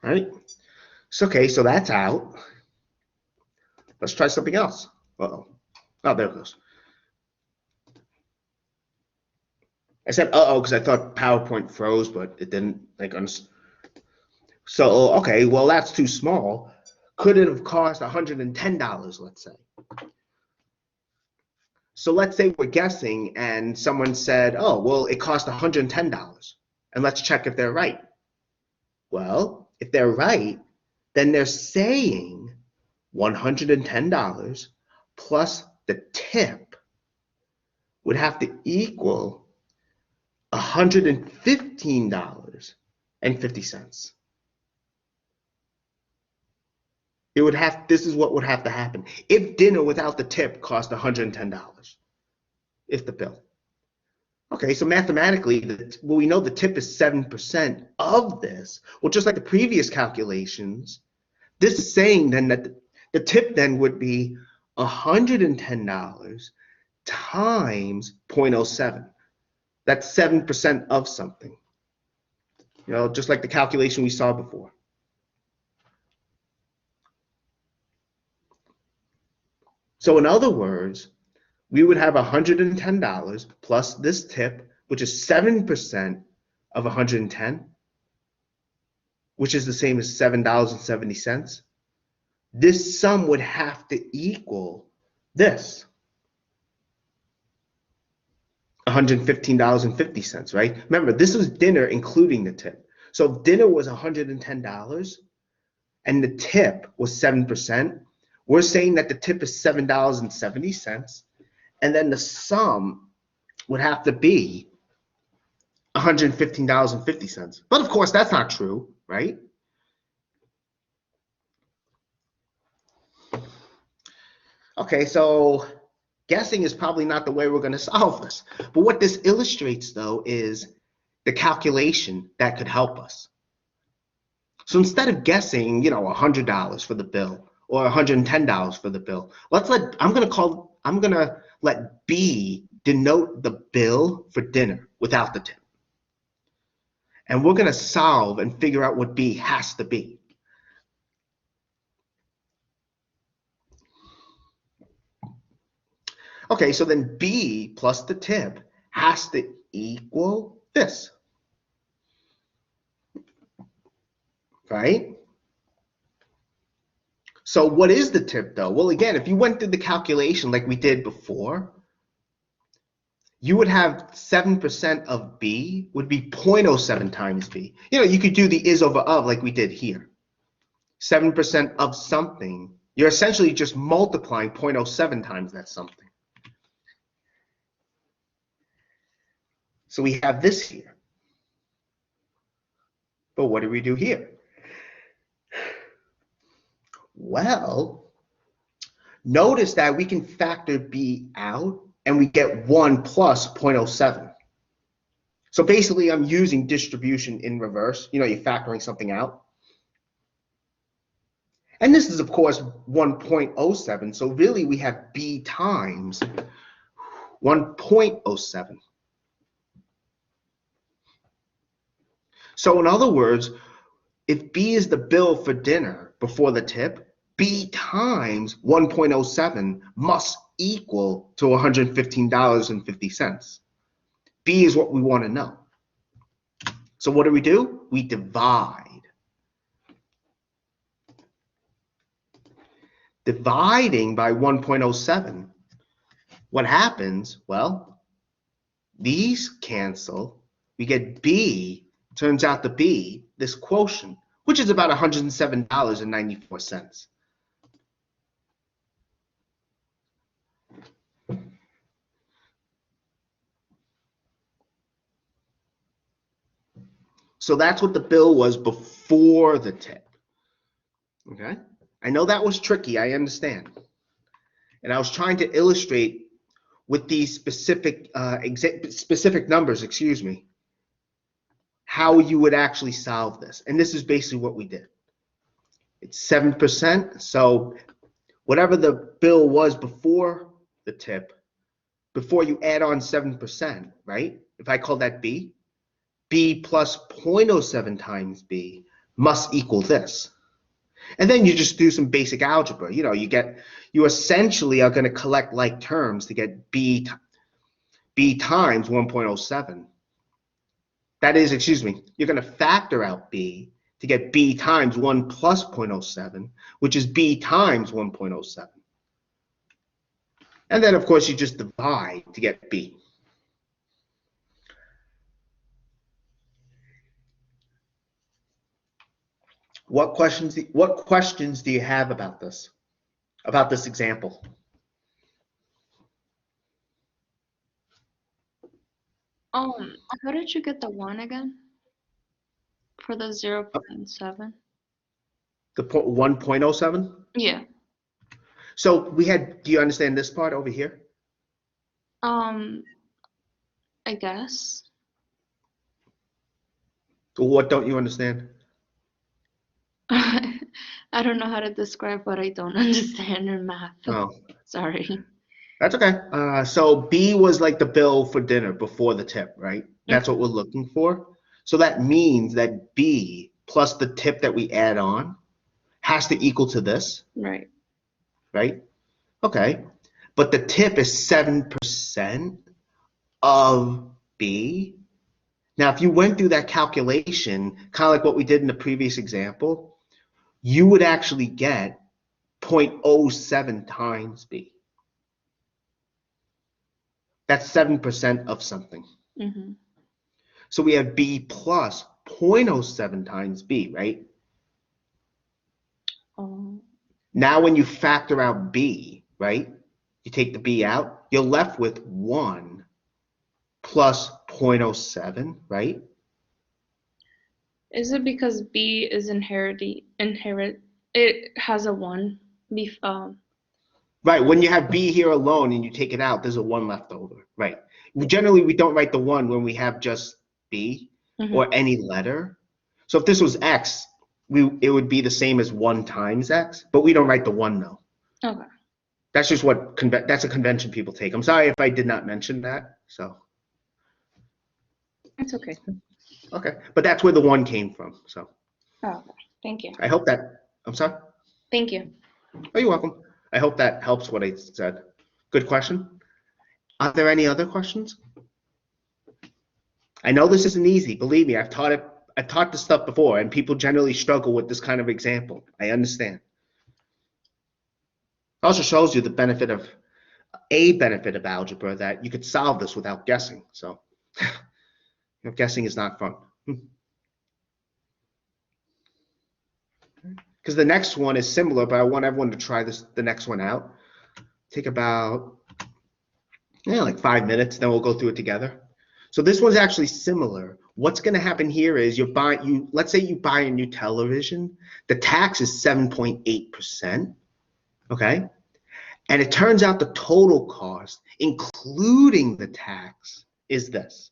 right? So, okay, so that's out. Let's try something else. Uh-oh. Oh, there it goes. I said uh-oh because I thought PowerPoint froze, but it didn't. So, okay, well, that's too small. Could it have cost $110, let's say? So let's say we're guessing and someone said, oh, well, it cost $110. And let's check if they're right. Well, if they're right, then they're saying $110 plus the tip would have to equal $115.50. This is what would have to happen if dinner without the tip cost $110, if the bill. Okay, so mathematically, well, we know the tip is 7% of this. Well, just like the previous calculations, this is saying then that the tip then would be $110 times 0.07. That's 7% of something. You know, just like the calculation we saw before. So in other words, we would have $110 plus this tip, which is 7% of 110, which is the same as $7.70. This sum would have to equal this, $115.50, right? Remember, this was dinner including the tip. So if dinner was $110 and the tip was 7%, we're saying that the tip is $7.70, and then the sum would have to be $115.50. But of course, that's not true, right? Okay, so guessing is probably not the way we're going to solve this. But what this illustrates, though, is the calculation that could help us. So instead of guessing, you know, $100 for the bill or $110 for the bill, I'm going to let B denote the bill for dinner without the tip. And we're going to solve and figure out what B has to be. Okay, so then B plus the tip has to equal this, right? So what is the tip, though? Well, again, if you went through the calculation like we did before, you would have 7% of B would be 0.07 times B. You know, you could do the is over of like we did here. 7% of something, you're essentially just multiplying 0.07 times that something. So we have this here. But what do we do here? Well, notice that we can factor B out and we get 1 plus 0.07. So basically, I'm using distribution in reverse. You know, you're factoring something out. And this is, of course, 1.07. So really, we have B times 1.07. So in other words, if B is the bill for dinner before the tip, B times 1.07 must equal to $115.50. B is what we want to know. So what do? We divide. Dividing by 1.07, what happens? Well, these cancel. We get B, turns out to be this quotient, which is about $107.94. So that's what the bill was before the tip. Okay? I know that was tricky, I understand. And I was trying to illustrate with these specific numbers, how you would actually solve this. And this is basically what we did. It's 7%, so whatever the bill was before the tip, before you add on 7%, right? If I call that B, B plus 0.07 times B must equal this. And then you just do some basic algebra. You know, you essentially are going to collect like terms to get b times 1.07. That is, excuse me, you're going to factor out b to get b times 1 plus 0.07, which is b times 1.07. And then, of course, you just divide to get b. What questions do you have about this example? How did you get the 1 again? For the 0.7? The 1.07? Yeah. So we had, do you understand this part over here? I guess. What don't you understand? I don't know how to describe what I don't understand in math. Oh, Sorry. that's okay. So B was like the bill for dinner before the tip, right? That's what we're looking for. So that means that B plus the tip that we add on has to equal to this, Right. right? Okay. But the tip is 7% of B. Now, if you went through that calculation, kind of like what we did in the previous example, you would actually get 0.07 times B. That's 7% of something. Mm-hmm. So we have B plus 0.07 times B, right? Now when you factor out B, right? You take the B out, you're left with 1 plus 0.07, right? Is it because B is inherit? It has a 1. Right, when you have B here alone and you take it out, there's a 1 left over, right? Generally, we don't write the 1 when we have just B or any letter. So if this was X, it would be the same as 1 times X, but we don't write the 1 though. Okay. That's just that's a convention people take. I'm sorry if I did not mention that, so. It's okay. Okay, but that's where the 1 came from, so. Oh, okay. Thank you. I hope that, I'm sorry? Thank you. Oh, you're welcome. I hope that helps what I said. Good question. Are there any other questions? I know this isn't easy. Believe me, I've taught this stuff before, and people generally struggle with this kind of example. I understand. It also shows you the benefit of algebra, that you could solve this without guessing. So, guessing is not fun. Because the next one is similar, but I want everyone to try the next one out. Take about like 5 minutes, then we'll go through it together. So this one's actually similar. What's going to happen here is let's say you buy a new television. The tax is 7.8%, okay? And it turns out the total cost, including the tax, is this.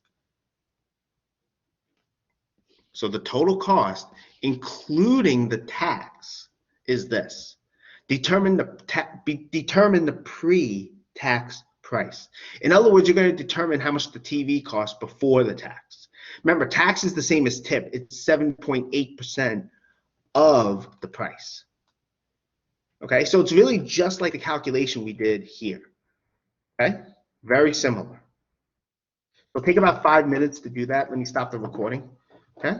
So the total cost, including the tax, is this. Determine the pre-tax price. In other words, you're going to determine how much the TV costs before the tax. Remember, tax is the same as tip. It's 7.8% of the price. Okay, so it's really just like the calculation we did here. Okay, very similar. So take about 5 minutes to do that. Let me stop the recording. Okay.